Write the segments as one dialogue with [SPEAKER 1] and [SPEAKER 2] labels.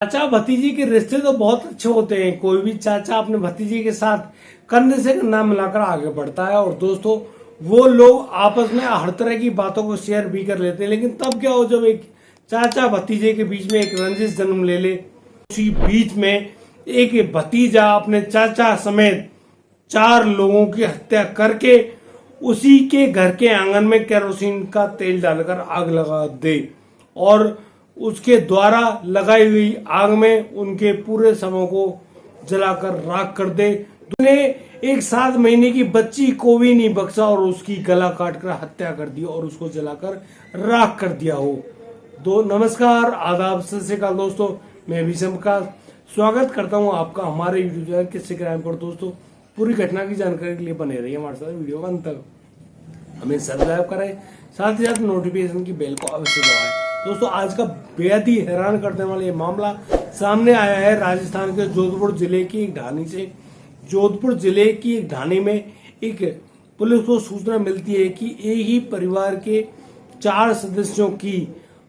[SPEAKER 1] चाचा भतीजी के रिश्ते तो बहुत अच्छे होते हैं। कोई भी चाचा अपने भतीजे के साथ कंधे से कंधा मिलाकर आगे बढ़ता है और दोस्तों वो लोग आपस में हर तरह की बातों को शेयर भी कर लेते हैं। लेकिन तब क्या हो जब एक चाचा भतीजे के बीच में एक रंजिश जन्म ले ले, उसी बीच में एक भतीजा अपने चाचा समेत 4 लोगों की हत्या करके उसी के घर के आंगन में केरोसिन का तेल डालकर आग लगा दे और उसके द्वारा लगाई हुई आग में उनके पूरे शवों को जलाकर राख कर दे। उसने एक 7 महीने की बच्ची को भी नहीं बख्शा और उसकी गला काटकर हत्या कर दी और उसको जलाकर राख कर दिया हो। नमस्कार, आदाब, सत श्री अकाल दोस्तों, मैं विषम का स्वागत करता हूं आपका हमारे यूट्यूब चैनल किस्से क्राइम पर। दोस्तों पूरी घटना की जानकारी के लिए बने रहिए हमारे साथ वीडियो का अंत तक। हमें सब्सक्राइब करें, साथ ही साथ नोटिफिकेशन की बेल को अवश्य दबाएं। दोस्तों आज का बेहद ही हैरान करने वाला ये मामला सामने आया है राजस्थान के जोधपुर जिले की एक ढाणी से। जोधपुर जिले की एक ढाणी में एक पुलिस को सूचना मिलती है कि एक ही परिवार के 4 सदस्यों की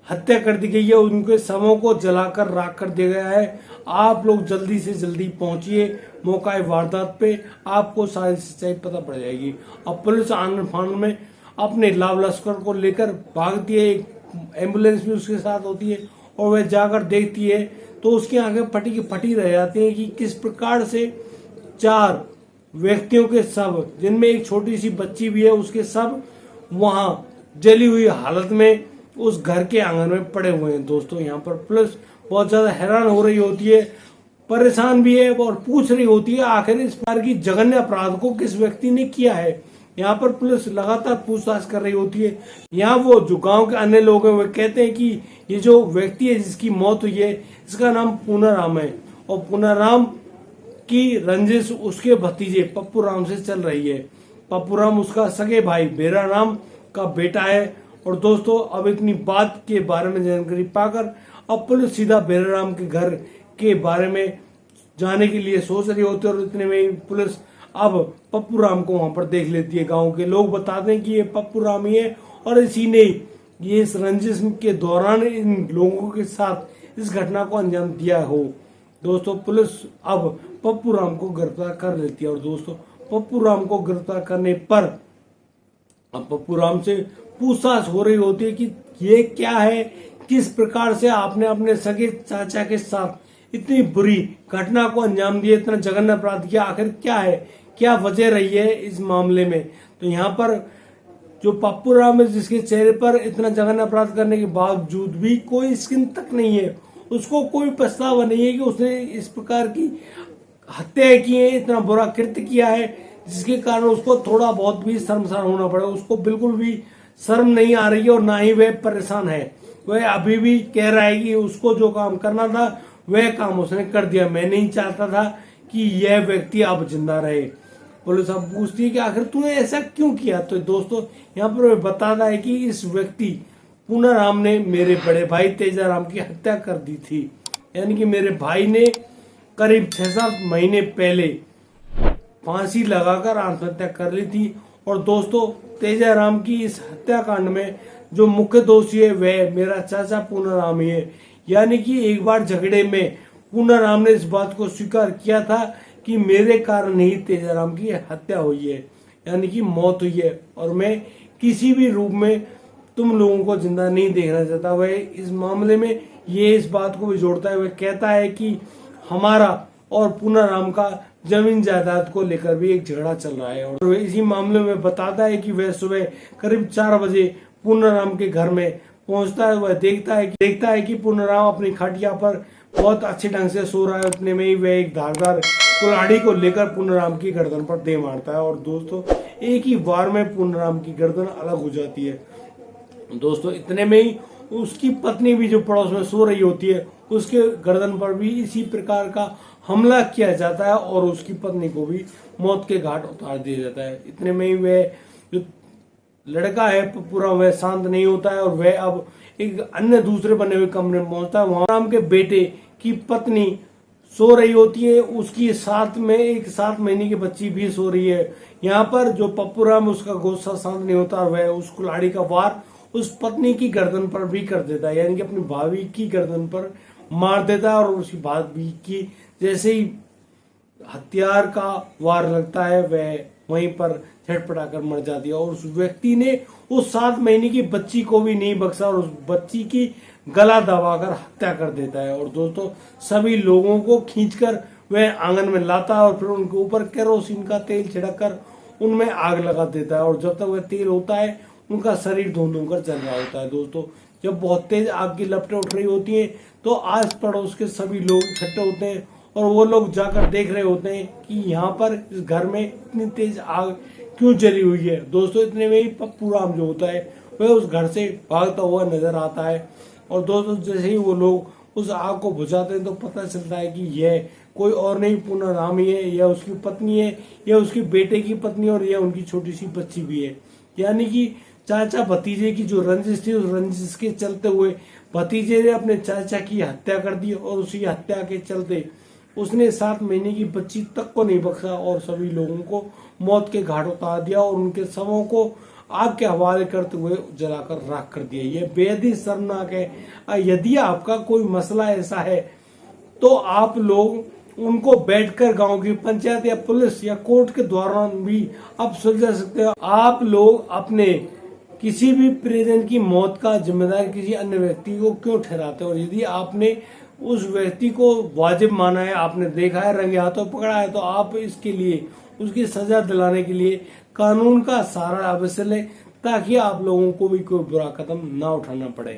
[SPEAKER 1] हत्या कर दी गई है, उनके शवों को जलाकर राख कर दिया गया है। आप लोग जल्दी से जल्दी पहुंचिए मौका वारदात पे, आपको सारी सच्चाई पता पड़ जाएगी। अब पुलिस आनन फानन में अपने लाव लश्कर को लेकर भागती है, एक एम्बुलेंस भी उसके साथ होती है और वह जाकर देखती है तो उसकी आंखें फटी की फटी रह जाती हैं कि किस प्रकार से 4 व्यक्तियों के शव, जिनमें एक छोटी सी बच्ची भी है, उसके शव वहां जली हुई हालत में उस घर के आंगन में पड़े हुए हैं। दोस्तों यहाँ पर पुलिस बहुत ज्यादा हैरान हो रही होती है, परेशान भी है और पूछ रही होती है आखिर इस प्रकार की जघन्य अपराध को किस व्यक्ति ने किया है। यहाँ पर पुलिस लगातार पूछताछ कर रही होती है। यहाँ वो जो गांव के अन्य लोग हैं वे कहते हैं कि ये जो व्यक्ति है जिसकी मौत हुई है इसका नाम पूनाराम है और पूनाराम की रंजिश उसके भतीजे पप्पू राम से चल रही है। पप्पू राम उसका सगे भाई बेरा राम का बेटा है। और दोस्तों अब इतनी बात के बारे में जानकारी पाकर अब पुलिस सीधा बेरा राम के घर के बारे में जाने के लिए सोच रही होती है और इतने में पुलिस अब पप्पू राम को वहां पर देख लेती है। गांव के लोग बताते हैं कि ये पप्पू राम ही है और इसी ने ये इस रंजिश के दौरान इन लोगों के साथ इस घटना को अंजाम दिया हो। दोस्तों पुलिस अब पप्पू राम को गिरफ्तार कर लेती है और दोस्तों पप्पू राम को गिरफ्तार करने पर अब पप्पू राम से पूछताछ हो रही होती है कि ये क्या है, किस प्रकार से आपने अपने सगे चाचा के साथ इतनी बुरी घटना को अंजाम दिया, इतना जघन्य अपराध किया, आखिर क्या है, क्या वजह रही है इस मामले में। तो यहाँ पर जो पप्पू राम है जिसके चेहरे पर इतना जघन्य अपराध करने के बावजूद भी कोई स्किन तक नहीं है, उसको कोई पछतावा नहीं है कि उसने इस प्रकार की हत्या की है, इतना बुरा कृत्य किया है जिसके कारण उसको थोड़ा बहुत भी शर्मसार होना पड़े। उसको बिल्कुल भी शर्म नहीं आ रही है और ना ही वह परेशान है। वह अभी भी कह रहा है कि उसको जो काम करना था वह काम उसने कर दिया। मैं नहीं चाहता था कि यह व्यक्ति अब जिंदा रहे। पुलिस अब पूछती है कि आखिर तूने ऐसा क्यों किया। तो दोस्तों यहाँ पर बताता है कि इस व्यक्ति पूनाराम ने मेरे बड़े भाई तेजाराम की हत्या कर दी थी। यानी कि मेरे भाई ने करीब 6-7 महीने पहले फांसी लगाकर आत्महत्या कर ली थी। और दोस्तों तेजाराम की इस हत्याकांड में जो मुख्य दोषी है वह मेरा चाचा पूनाराम ही है। यानी कि एक बार झगड़े में पूनाराम ने इस बात को स्वीकार किया था कि मेरे कारण ही तेजाराम की हत्या हुई है, यानी कि मौत हुई है और मैं किसी भी रूप में तुम लोगों को जिंदा नहीं देखना चाहता। वह इस मामले में ये इस बात को भी जोड़ता है, वह कहता है कि हमारा और पूनाराम का जमीन जायदाद को लेकर भी एक झगड़ा चल रहा है। और इसी मामले में बताता है कि वह सुबह करीब 4 बजे पूनाराम के घर में पहुंचता है। वह देखता है कि पूनाराम अपनी खटिया पर बहुत अच्छे ढंग से सो रहा है। उतने में ही वह एक धारदार कुल्हाड़ी को लेकर पूनाराम की गर्दन पर दे मारता है और दोस्तों एक ही वार में पूनाराम की गर्दन अलग हो जाती है। दोस्तों इतने में ही उसकी पत्नी भी जो पड़ोस में सो रही होती है उसके गर्दन पर भी इसी प्रकार का हमला किया जाता है और उसकी पत्नी को भी मौत के घाट उतार दिया जाता है। इतने में ही वह जो लड़का है पूरा वह शांत नहीं होता है और वह अब एक अन्य दूसरे बने हुए कमरे में पहुंचता है। वहां राम के बेटे की पत्नी सो रही होती है, उसकी साथ में एक 7 महीने की बच्ची भी सो रही है। यहाँ पर जो पप्पू राम उसका गुस्सा शांत नहीं होता और वह उस कुल्हाड़ी का वार उस पत्नी की गर्दन पर भी कर देता है, यानी कि अपनी भाभी की गर्दन पर मार देता है और उसकी बात भी की जैसे ही हथियार का वार लगता है वह वहीं पर छटपटाकर मर जाती है। और उस व्यक्ति ने उस 7 महीने की बच्ची को भी नहीं बख्शा और उस बच्ची की गला दबाकर हत्या कर देता है। और दोस्तों सभी लोगों को खींचकर वह आंगन में लाता है और फिर उनके ऊपर केरोसिन का तेल छिड़ककर उनमें आग लगा देता है। और जब तक वह तेल होता है उनका शरीर धुंध कर जल रहा होता है। दोस्तों जब बहुत तेज आग की लपटें उठ रही होती हैं तो आस पड़ोस के सभी लोग इकट्ठे होते हैं और वो लोग जाकर देख रहे होते हैं कि यहाँ पर इस घर में इतनी तेज आग क्यों जली हुई है। दोस्तों इतने में ही पप्पू राम जो होता है वह उस घर से भागता हुआ नजर आता है। और दोस्तों जैसे ही वो लोग उस आग को बुझाते हैं तो पता चलता है कि यह कोई और नहीं पूना राम ही है, यह उसकी पत्नी है, यह उसके बेटे की पत्नी और यह उनकी छोटी सी बच्ची भी है। यानी कि चाचा भतीजे की जो रंजिश थी उस रंजिश के चलते हुए भतीजे ने अपने चाचा की हत्या कर दी और उसी हत्या के चलते उसने 7 महीने की बच्ची तक को नहीं बख्शा और सभी लोगों को मौत के घाट उतार दिया और उनके शवों को आग के हवाले करते हुए जलाकर राख कर दिया। यह बेहद ही शर्मनाक है। यदि आपका कोई मसला ऐसा है तो आप लोग उनको बैठकर गांव की पंचायत या पुलिस या कोर्ट के दौरान भी आप सुलझा सकते हो। आप लोग अपने किसी भी परिजन की मौत का जिम्मेदार किसी अन्य व्यक्ति को क्यों ठहराते हो। और यदि आपने उस व्यक्ति को वाजिब माना है, आपने देखा है, रंगे हाथों पकड़ा है, तो आप इसके लिए उसकी सजा दिलाने के लिए कानून का सहारा अवश्य लें ताकि आप लोगों को भी कोई बुरा कदम ना उठाना पड़े।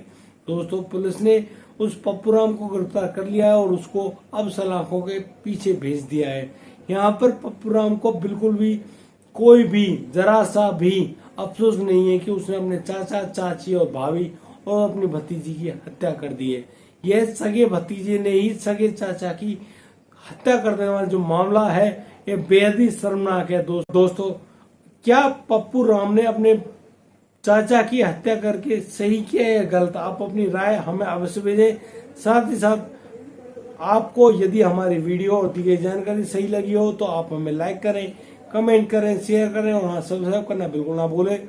[SPEAKER 1] दोस्तों पुलिस ने उस पप्पू राम को गिरफ्तार कर लिया है और उसको अब सलाखों के पीछे भेज दिया है। यहाँ पर पप्पू राम को बिल्कुल भी कोई भी जरा सा भी अफसोस नहीं है कि उसने अपने चाचा चाची और भाभी और अपनी भतीजी की हत्या कर दी है। यह सगे भतीजे ने ही सगे चाचा की हत्या करने वाला जो मामला है ये बेहद ही शर्मनाक है। दोस्तों क्या पप्पू राम ने अपने चाचा की हत्या करके सही किया या गलत, आप अपनी राय हमें अवश्य भेजें। साथ ही साथ आपको यदि हमारी वीडियो और दी गई जानकारी सही लगी हो तो आप हमें लाइक करें, कमेंट करें, शेयर करें और हाँ सब्सक्राइब करना बिल्कुल ना भूलें।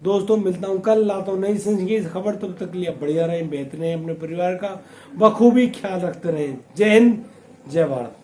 [SPEAKER 1] दोस्तों मिलता हूँ कल, लाता हूँ नई संजीगी खबर। तब तक के लिए बढ़िया रहें, बेहतर रहें, अपने परिवार का बखूबी ख्याल रखते रहें। जय हिंद, जय भारत।